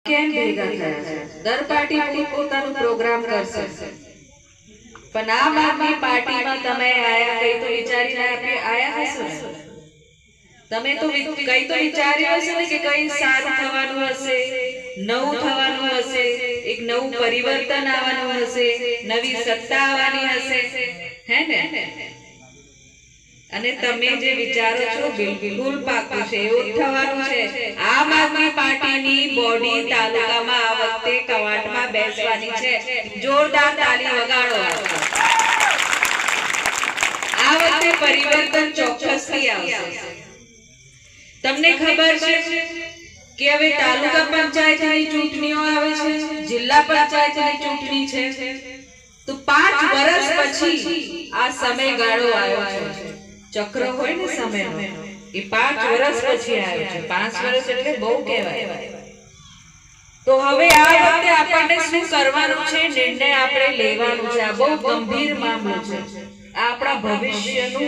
કેમ ભેગા થયા છે? દર પાર્ટી પોતાનું પ્રોગ્રામ કરશે, પણ આમ આદમી પાર્ટીમાં તમે આયા કઈ તો વિચારીને આયા હશો ને? તમે તો કઈ તો વિચાર્યું હશે ને કે કઈ સારું થવાનું હશે, નવું થવાનું હશે, એક નવું પરિવર્તન આવવાનું હશે, નવી સત્તા આવવાની હશે, હે ને? અને તમે જે વિચારો છો બિલકુલ પાકું છે, એવું થવાનું છે. આમ આદમી પાર્ટીની બોડી તાલુકામાં આ વખતે કવાટમાં બેસવાની છે. જોરદાર તાલી વગાડો. આ વખતે પરિવર્તન ચોક્કસથી આવશે. તમને ખબર છે કે હવે તાલુકા પંચાયતની ચૂંટણીઓ આવે છે, જિલ્લા પંચાયતની ચૂંટણી છે, તો 5 વર્ષ પછી આ સમયગાળો આવ્યો છે. ચક્ર હોય ને સમયનો, એ 5 વર્ષ પછી આવ્યો છે. 5 વર્ષ એટલે બહુ કહેવાય. તો હવે આ વખતે આપણને શું કરવાનું છે, નિર્ણય આપણે લેવાનો છે. આ બહુ ગંભીર મામલો છે. આ આપણા ભવિષ્યનું